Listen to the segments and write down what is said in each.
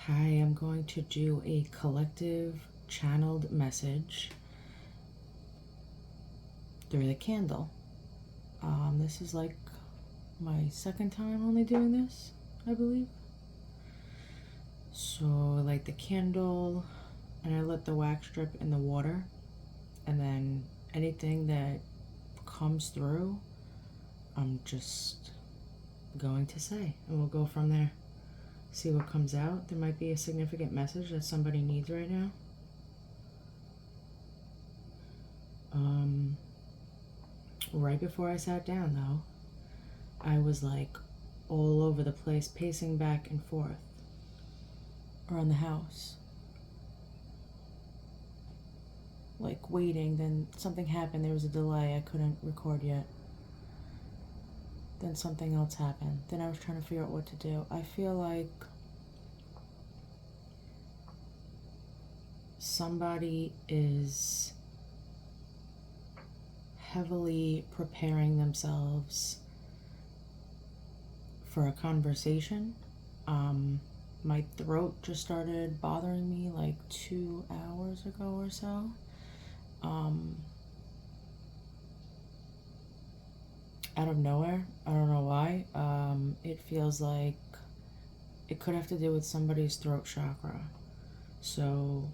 Hi, I'm going to do a collective channeled message through the candle. This is like my second time only doing this, I believe. So I light the candle and I let the wax drip in the water, and then anything that comes through, I'm just going to say, and we'll go from there. See what comes out. There might be a significant message that somebody needs right now. Right before I sat down, though, I was like all over the place, pacing back and forth around the house, like waiting. Then something happened. There was a delay. I couldn't record yet. Then something else happened. Then I was trying to figure out what to do. I feel like somebody is heavily preparing themselves for a conversation. My throat just started bothering me like 2 hours ago or so. Out of nowhere. I don't know why. It feels like it could have to do with somebody's throat chakra. So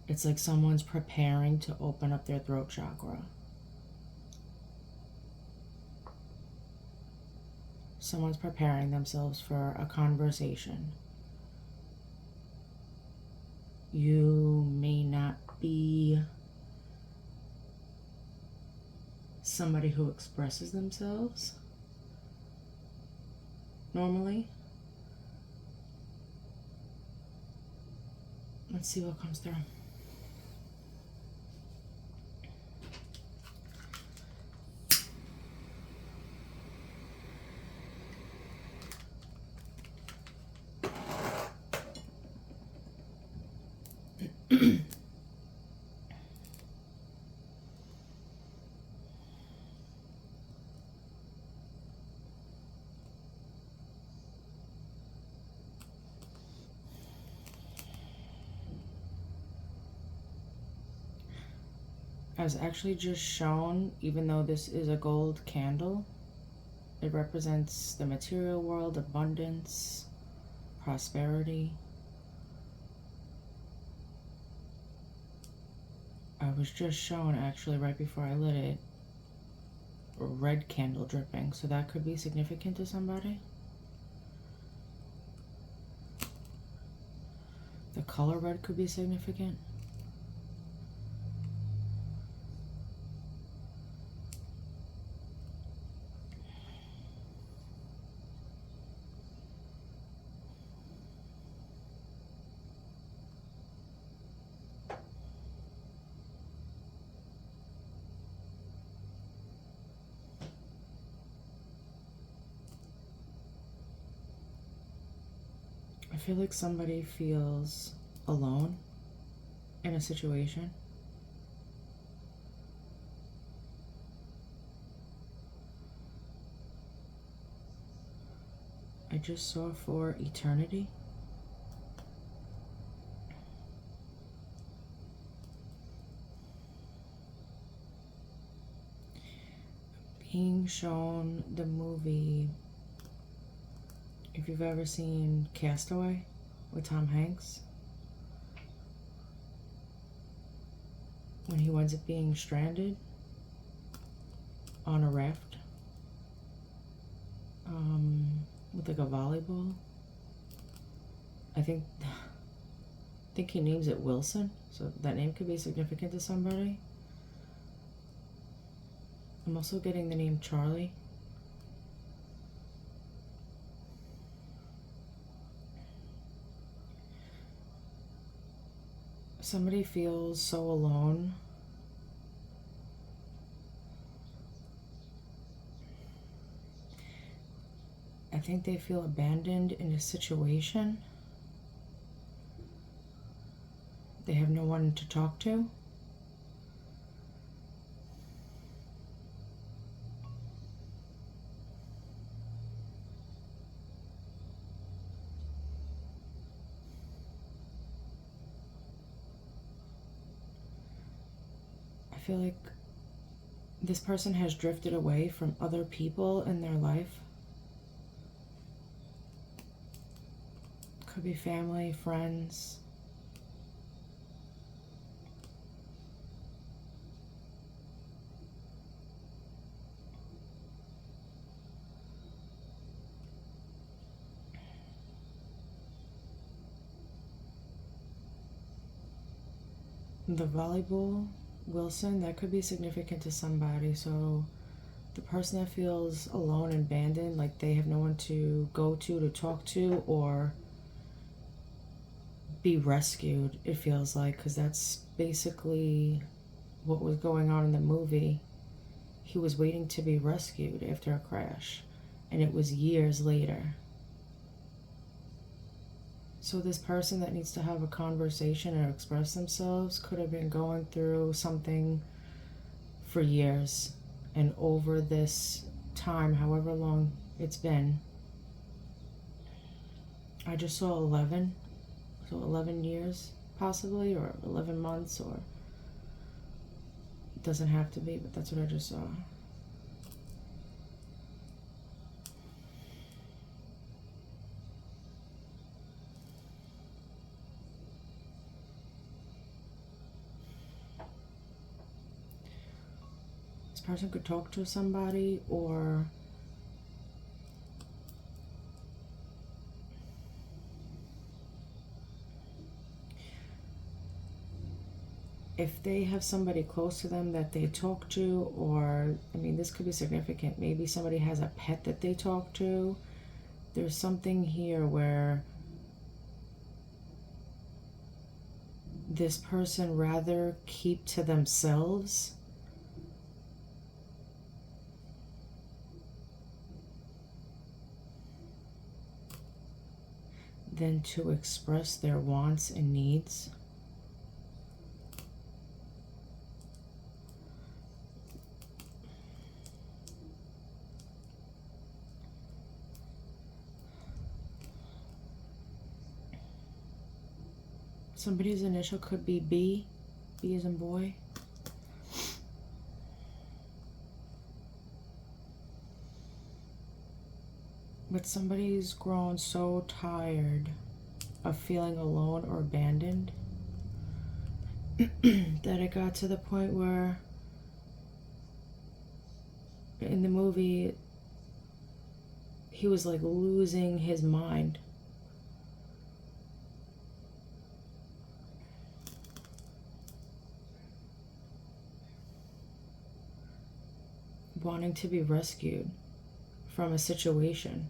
it's like someone's preparing to open up their throat chakra. Someone's preparing themselves for a conversation. You may not be somebody who expresses themselves normally. Let's see what comes through. I was actually just shown, even though this is a gold candle, it represents the material world, abundance, prosperity. I was just shown, actually, right before I lit it, a red candle dripping, so that could be significant to somebody. The color red could be significant. I feel like somebody feels alone in a situation. I just saw for eternity. Being shown the movie, if you've ever seen Castaway with Tom Hanks, when he winds up being stranded on a raft with like a volleyball. I think he names it Wilson, so that name could be significant to somebody. I'm also getting the name Charlie. Somebody feels so alone. I think they feel abandoned in a situation. They have no one to talk to. feel like this person has drifted away from other people in their life. Could be family, friends. The volleyball, Wilson, that could be significant to somebody. So the person that feels alone and abandoned, like they have no one to go to talk to, or be rescued, it feels like, because that's basically what was going on in the movie. He was waiting to be rescued after a crash, and it was years later. So this person that needs to have a conversation and express themselves could have been going through something for years, and over this time, however long it's been, I just saw 11, so 11 years possibly, or 11 months, or it doesn't have to be, but that's what I just saw. Person could talk to somebody, or if they have somebody close to them that they talk to, or I mean, this could be significant. Maybe somebody has a pet that they talk to. There's something here where this person rather keep to themselves than to express their wants and needs. Somebody's initial could be B. B as in boy. But somebody's grown so tired of feeling alone or abandoned that it got to the point where in the movie he was like losing his mind. Wanting to be rescued from a situation.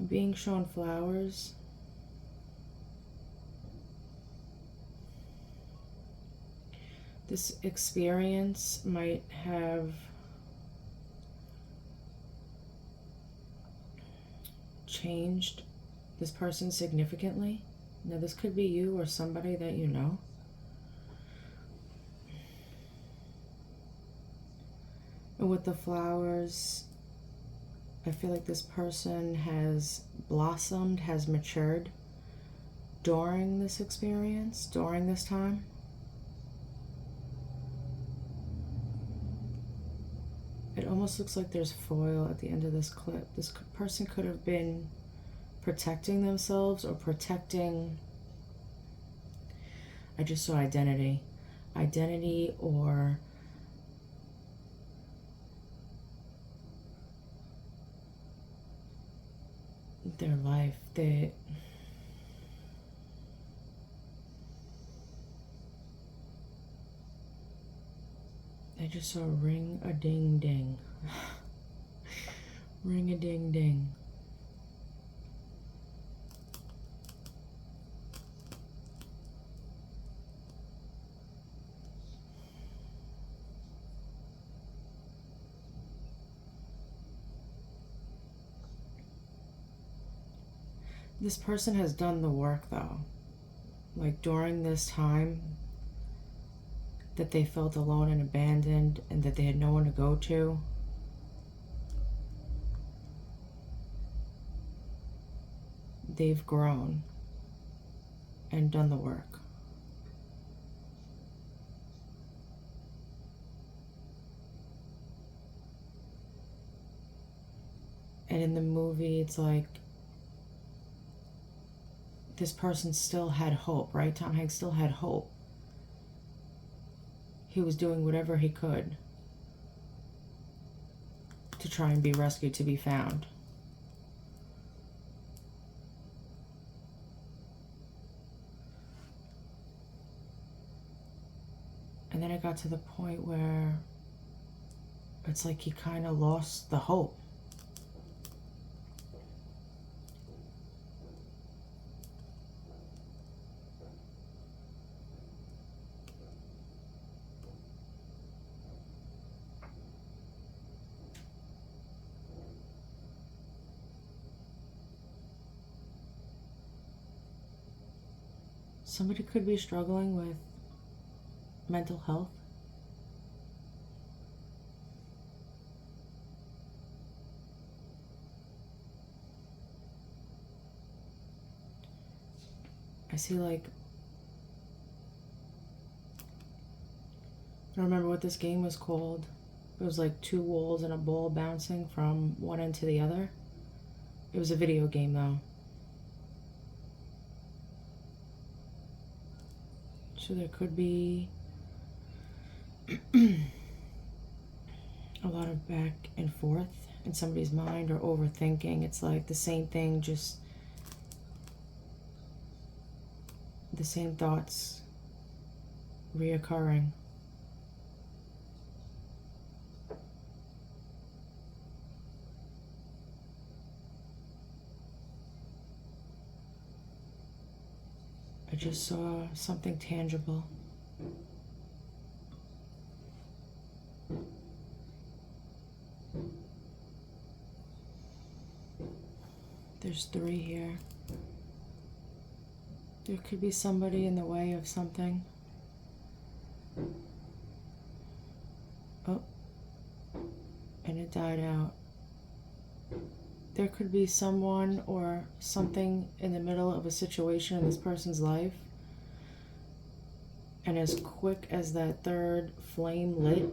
Being shown flowers. This experience might have changed this person significantly. Now, this could be you or somebody that you know. And with the flowers, I feel like this person has blossomed, has matured during this experience, during this time. It almost looks like there's foil at the end of this clip. This person could have been protecting themselves or protecting, I just saw identity. Identity or their life. I just saw ring a ding ding. Ring a ding ding. This person has done the work though. Like during this time, that they felt alone and abandoned and that they had no one to go to. They've grown and done the work. And in the movie, it's like this person still had hope, right? Tom Hanks still had hope. He was doing whatever he could to try and be rescued, to be found. And then it got to the point where it's like he kind of lost the hope. Somebody could be struggling with mental health. I see, like, I don't remember what this game was called. It was like two walls and a ball bouncing from one end to the other. It was a video game though. So there could be a lot of back and forth in somebody's mind, or overthinking. It's like the same thing, just the same thoughts reoccurring. I just saw something tangible. There's 3 here. There could be somebody in the way of something. Oh, and it died out. There could be someone or something in the middle of a situation in this person's life, and as quick as that third flame lit,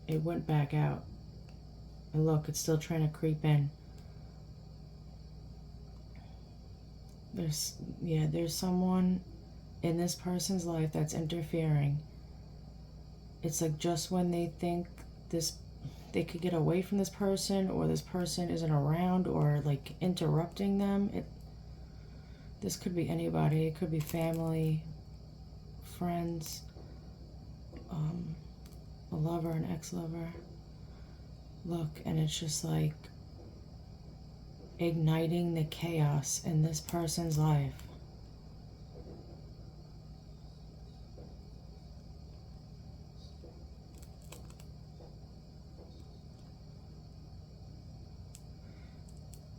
it went back out. And look, it's still trying to creep in. There's someone in this person's life that's interfering. It's like just when they think they could get away from this person, or this person isn't around, or like interrupting them. This could be anybody. It could be family, friends, a lover, an ex-lover. Look, and it's just like igniting the chaos in this person's life.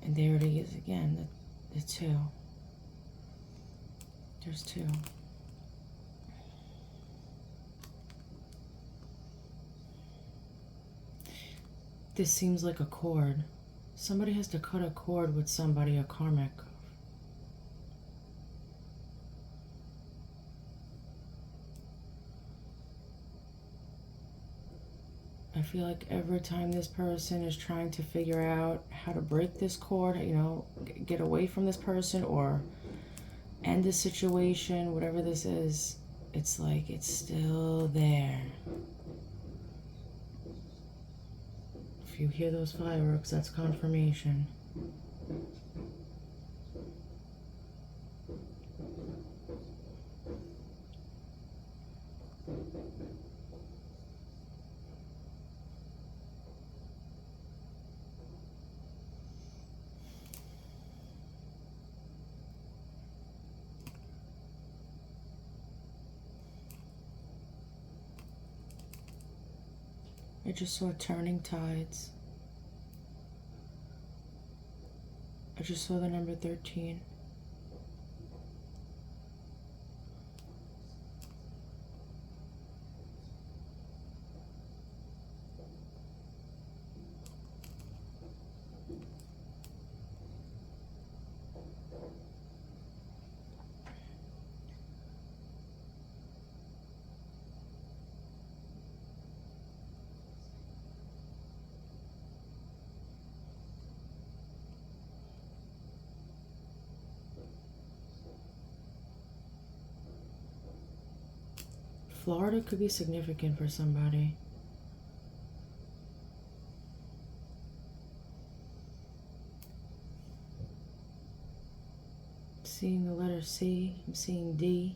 And there it is again, the 2. There's 2. This seems like a cord. Somebody has to cut a cord with somebody, a karmic. I feel like every time this person is trying to figure out how to break this cord, get away from this person or end the situation, whatever this is, it's like it's still there. If you hear those fireworks, that's confirmation. I just saw turning tides. I just saw the number 13. Florida could be significant for somebody. I'm seeing the letter C. I'm seeing D.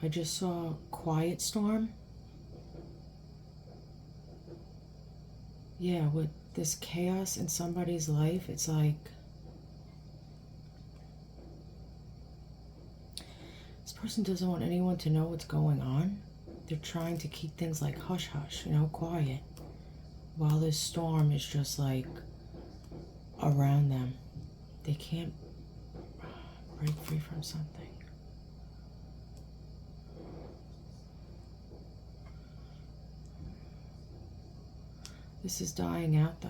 I just saw quiet storm. Yeah, with this chaos in somebody's life, it's like this person doesn't want anyone to know what's going on. They're trying to keep things like hush hush, you know, quiet, while this storm is just like around them. They can't break free from something. This is dying out though.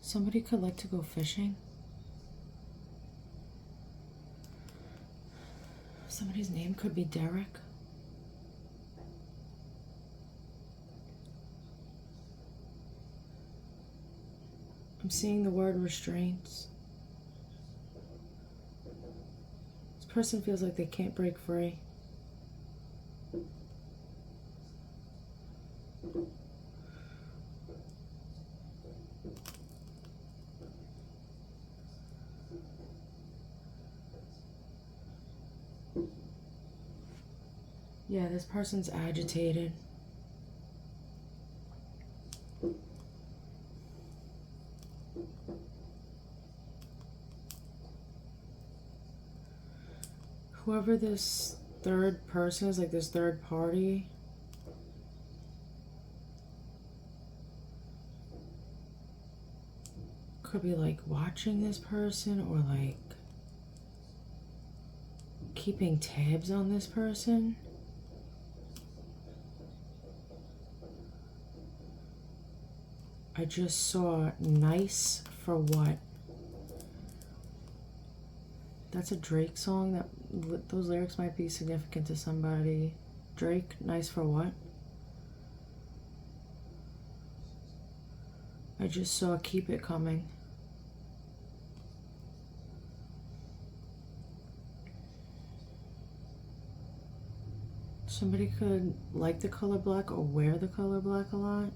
Somebody could like to go fishing. Somebody's name could be Derek. I'm seeing the word restraints. This person feels like they can't break free. Yeah, this person's agitated. Whoever this third person is, like this third party, could be like watching this person or like keeping tabs on this person. I just saw nice for what? That's a Drake song. Those lyrics might be significant to somebody. Drake, nice for what? I just saw keep it coming. Somebody could like the color black or wear the color black a lot.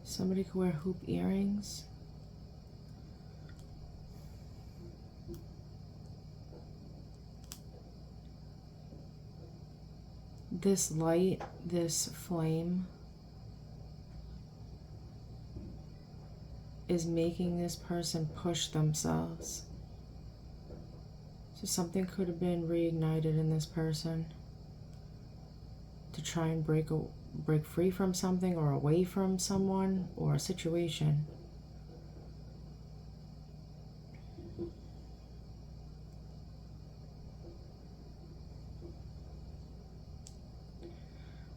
Somebody could wear hoop earrings. This light, this flame is making this person push themselves. So something could have been reignited in this person to try and break free from something or away from someone or a situation.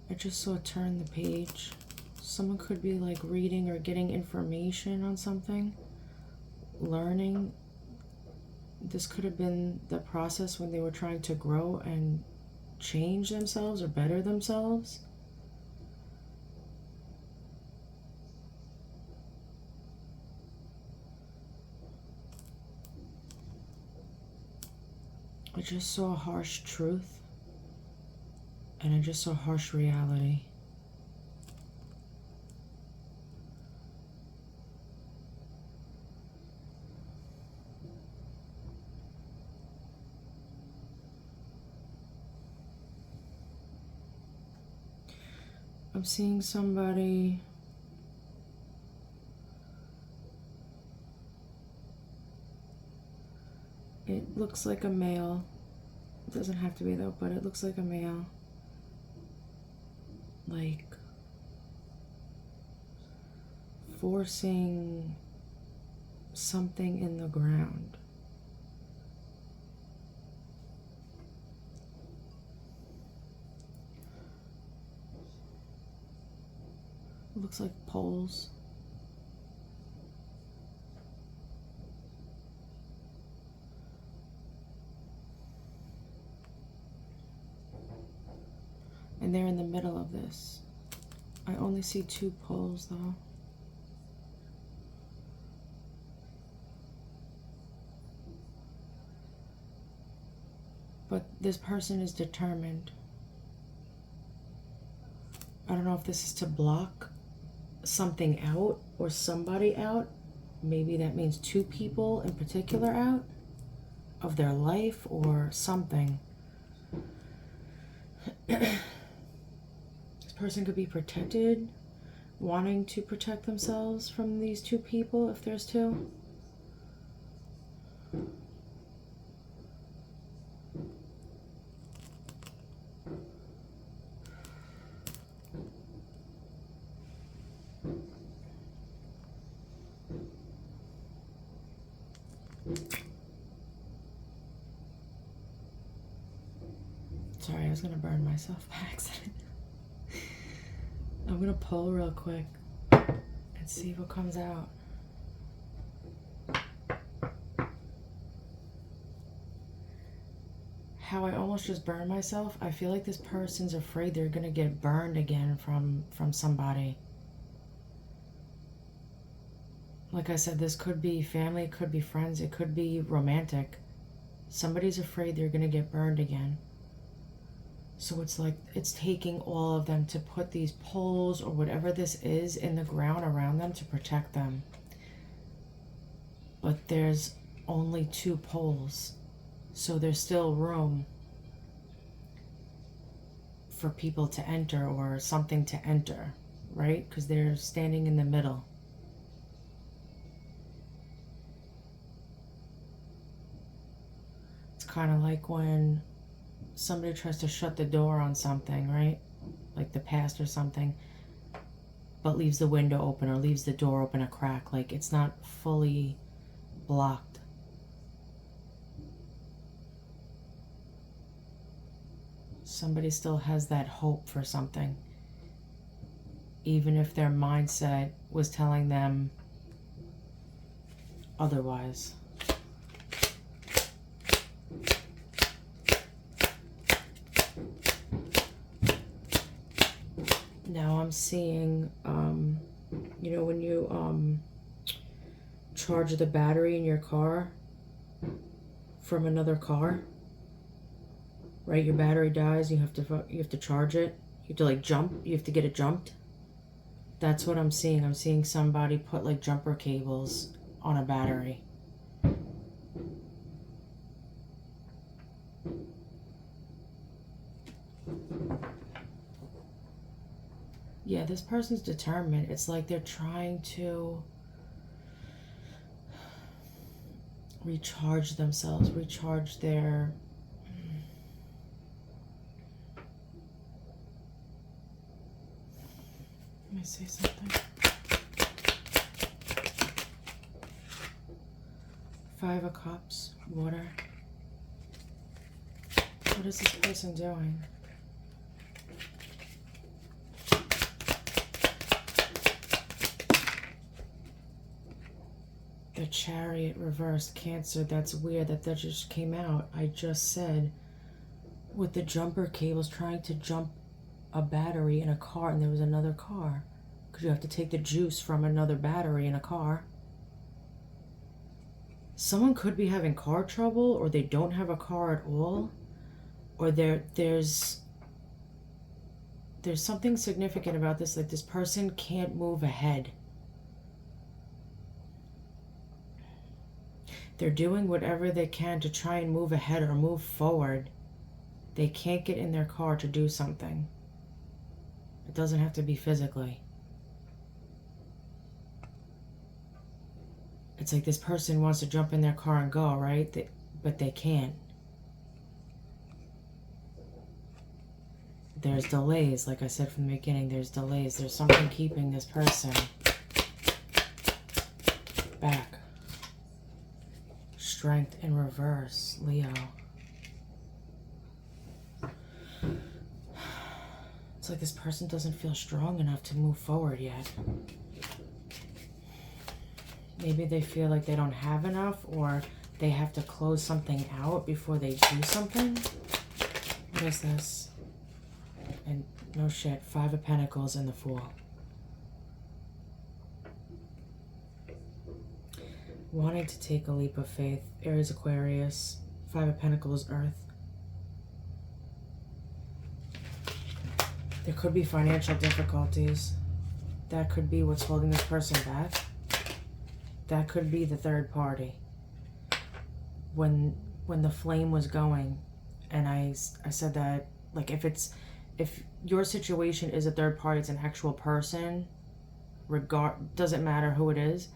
I just saw turn the page. Someone could be like reading or getting information on something, learning. This could have been the process when they were trying to grow and change themselves or better themselves. I just saw harsh truth, and I just saw harsh reality. I'm seeing somebody it looks like a male. It doesn't have to be though, but it looks like a male. Like forcing something in the ground. It looks like poles. And they're in the middle of this. I only see 2 poles though. But this person is determined. I don't know if this is to block something out or somebody out. Maybe that means 2 people in particular out of their life or something. This person could be protected, wanting to protect themselves from these 2 people if there's 2. Sorry, I was gonna burn myself by accident. I'm gonna pull real quick and see what comes out. How I almost just burned myself, I feel like this person's afraid they're gonna get burned again from somebody. Like I said, this could be family, it could be friends, it could be romantic. Somebody's afraid they're gonna get burned again. So it's like it's taking all of them to put these poles or whatever this is in the ground around them to protect them. But there's only 2 poles. So there's still room for people to enter or something to enter, right? Because they're standing in the middle. It's kind of like when somebody tries to shut the door on something, right? Like the past or something, but leaves the window open or leaves the door open a crack. Like it's not fully blocked. Somebody still has that hope for something, even if their mindset was telling them otherwise. Now I'm seeing, you know, when you charge the battery in your car from another car, right? Your battery dies, you have to charge it. You have to like jump. You have to get it jumped. That's what I'm seeing. I'm seeing somebody put like jumper cables on a battery. Yeah, this person's determined. It's like they're trying to recharge themselves, recharge their... Let me say something. 5 of Cups, water. What is this person doing? The Chariot reversed, Cancer. That's weird that just came out. I just said with the jumper cables trying to jump a battery in a car, and there was another car because you have to take the juice from another battery in a car. Someone could be having car trouble, or they don't have a car at all, or there's something significant about this. Like this person can't move ahead. They're doing whatever they can to try and move ahead or move forward. They can't get in their car to do something. It doesn't have to be physically. It's like this person wants to jump in their car and go, right? But they can't. There's delays. Like I said from the beginning, there's delays. There's something keeping this person back. Strength in reverse, Leo. It's like this person doesn't feel strong enough to move forward yet. Maybe they feel like they don't have enough, or they have to close something out before they do something. What is this? And no shit, 5 of Pentacles and the Fool. Wanting to take a leap of faith. Aries, Aquarius. 5 of Pentacles, Earth. There could be financial difficulties. That could be what's holding this person back. That could be the third party. When the flame was going, and I said that, like, if your situation is a third party, it's an actual person, doesn't matter who it is,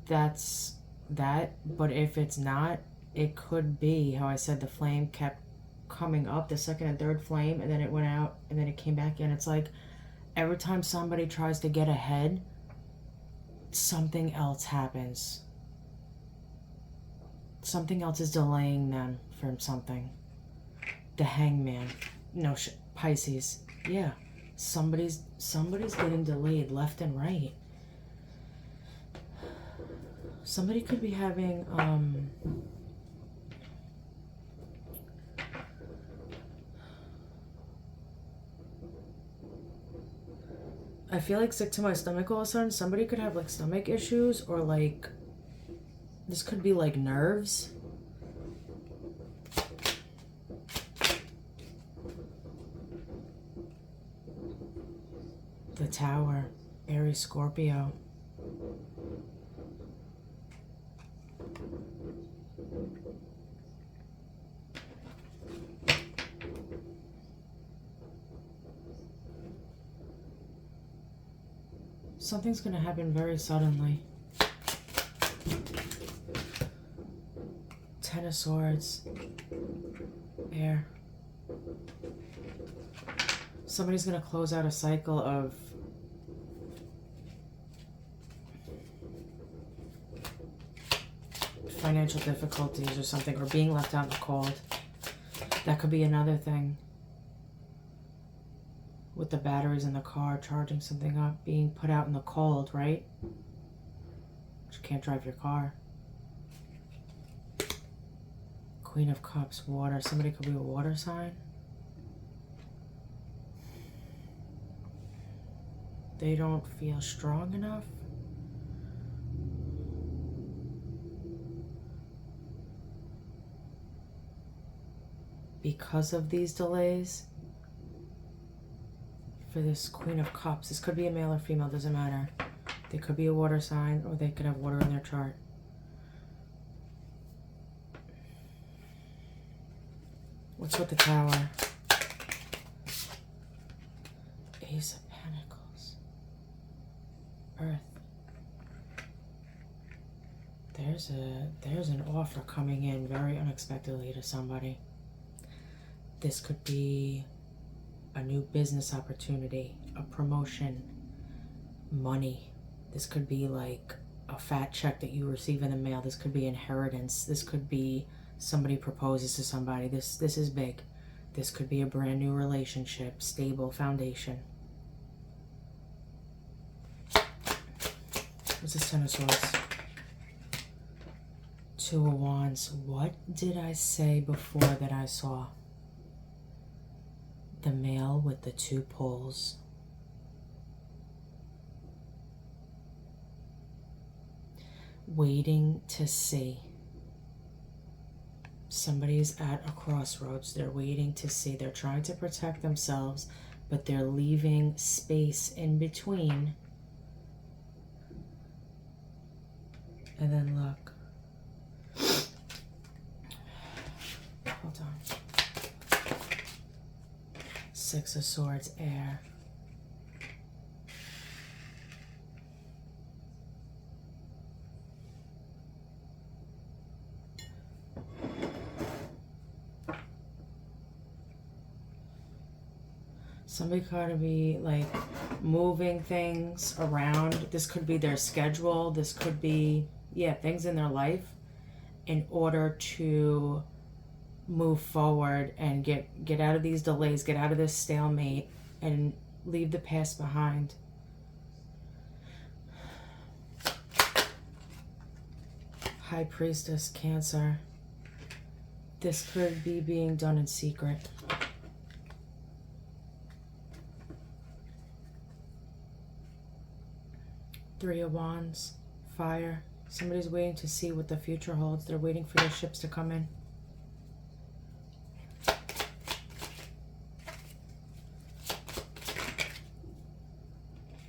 that's that. But if it's not, it could be how I said the flame kept coming up, the second and third flame, and then it went out, and then it came back in. It's like every time somebody tries to get ahead, something else happens. Something else is delaying them from something. The Hangman. No shit. Pisces. Yeah. Somebody's getting delayed left and right. Somebody could be having I feel like sick to my stomach all of a sudden. Somebody could have like stomach issues, or like this could be like nerves. The Tower, Aries, Scorpio. Something's going to happen very suddenly. 10 of Swords. Air. Somebody's going to close out a cycle of financial difficulties or something, or being left out in the cold. That could be another thing. With the batteries in the car, charging something up, being put out in the cold, right? You can't drive your car. Queen of Cups, water. Somebody could be a water sign. They don't feel strong enough. Because of these delays. For this Queen of Cups, this could be a male or female, doesn't matter. They could be a water sign, or they could have water in their chart. What's with the Tower? Ace of Pentacles. Earth. There's an offer coming in very unexpectedly to somebody. This could be a new business opportunity, a promotion, money. This could be like a fat check that you receive in the mail. This could be inheritance. This could be somebody proposes to somebody. This is big. This could be a brand new relationship, stable foundation. What's this 10 of Swords? 2 of Wands. What did I say before that I saw? The male with the 2 poles. Waiting to see. Somebody's at a crossroads. They're waiting to see. They're trying to protect themselves, but they're leaving space in between. And then look. Hold on. 6 of Swords, air. Somebody could be like moving things around. This could be their schedule. This could be, yeah, things in their life in order to move forward and get out of these delays, get out of this stalemate, and leave the past behind. High Priestess, Cancer. This could be being done in secret. Three of Wands, Fire. Somebody's waiting to see what the future holds. They're waiting for their ships to come in.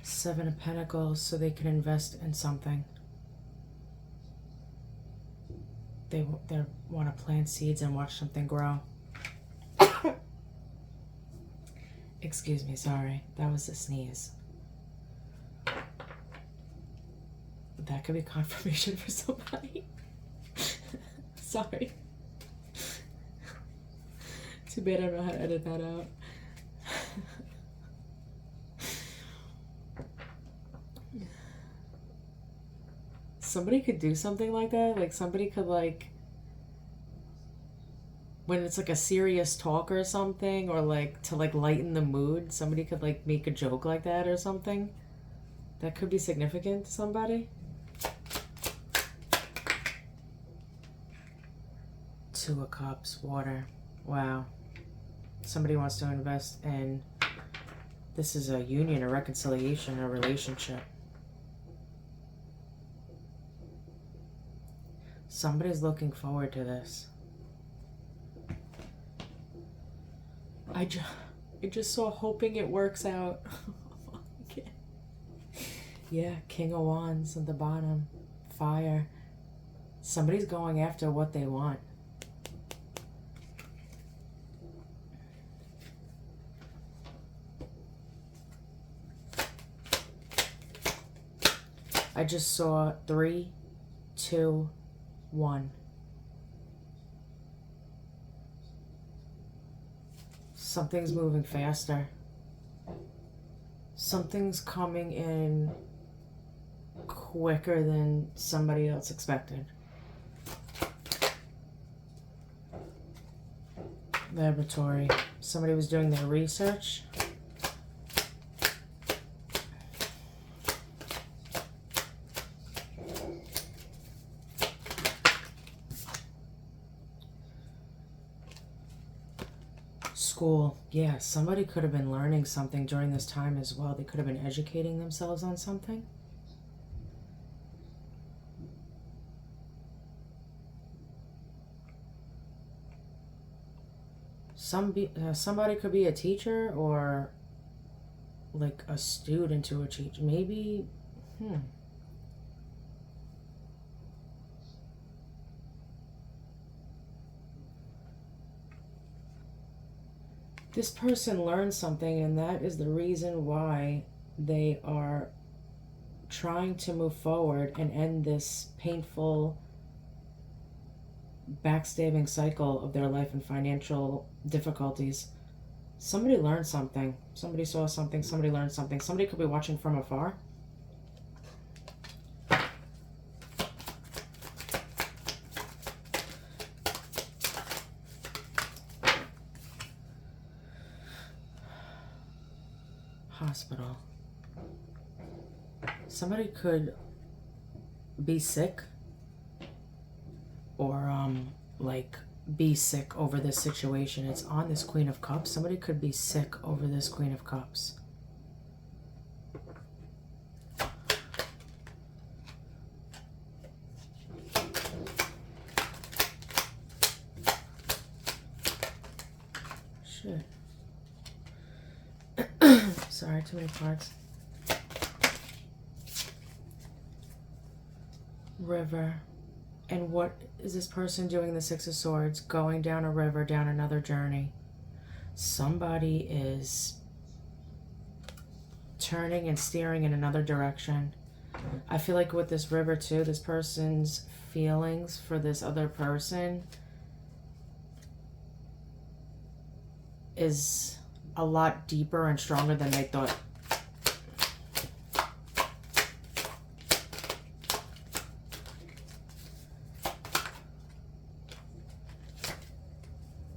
Seven of Pentacles, so they can invest in something. They want to plant seeds and watch something grow. Excuse me, sorry. That was a sneeze. That could be confirmation for somebody. Sorry. Too bad I don't know how to edit that out. Somebody could do something like that. Like somebody could like, when it's like a serious talk or something, or like to like lighten the mood, somebody could like make a joke like that or something. That could be significant to somebody. Two of Cups, Water. Wow. Somebody wants to invest in, this is a union, a reconciliation, a relationship. Somebody's looking forward to this. I just saw hoping it works out. Okay. Yeah, King of Wands at the bottom. Fire. Somebody's going after what they want. I just saw 3, 2, 1. Something's moving faster. Something's coming in quicker than somebody else expected. Laboratory. Somebody was doing their research. School. Yeah, somebody could have been learning something during this time as well. They could have been educating themselves on something. Somebody could be a teacher or like a student to a teacher. Maybe, This person learned something, and that is the reason why they are trying to move forward and end this painful, backstabbing cycle of their life and financial difficulties. Somebody learned something. Somebody saw something. Somebody learned something. Somebody could be watching from afar. Hospital. Somebody could be sick or like be sick over this situation. It's on this Queen of Cups. Somebody could be sick over this Queen of Cups. Shit. Sorry, too many cards. River. And what is this person doing? The Six of Swords, going down a river, down another journey. Somebody is turning and steering in another direction. I feel like with this river too, this person's feelings for this other person is a lot deeper and stronger than they thought.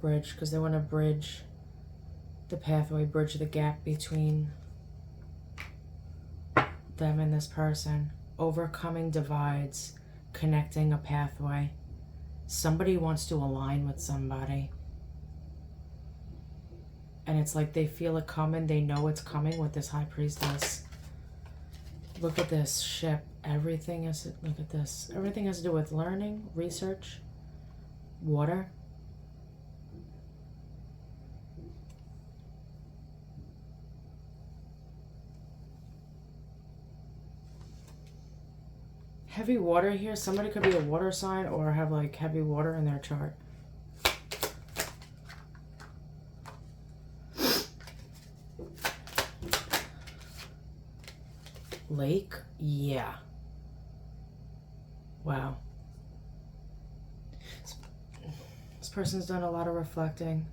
Bridge, because they want to bridge the pathway, bridge the gap between them and this person. Overcoming divides, connecting a pathway. Somebody wants to align with somebody. And it's like they feel it coming. They know it's coming with this High Priestess. Look at this ship. Everything has to, look at this. Everything has to do with learning, research, water. Heavy water here. Somebody could be a water sign or have like heavy water in their chart. Lake? Yeah. Wow. This person's done a lot of reflecting.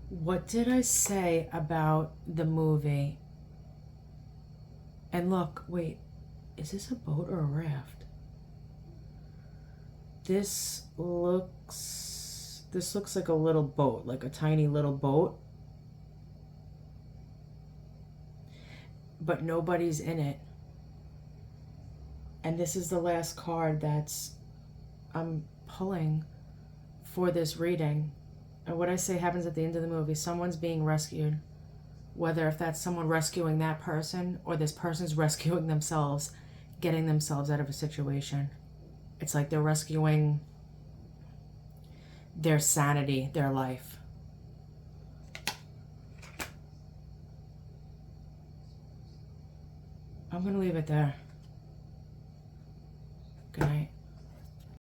What did I say about the movie? And look, wait, is this a boat or a raft? This looks like a little boat, like a tiny little boat. But nobody's in it. And this is the last card that's I'm pulling for this reading. And what I say happens at the end of the movie. Someone's being rescued. Whether if that's someone rescuing that person or this person's rescuing themselves, getting themselves out of a situation. It's like they're rescuing their sanity, their life. I'm going to leave it there. Good night.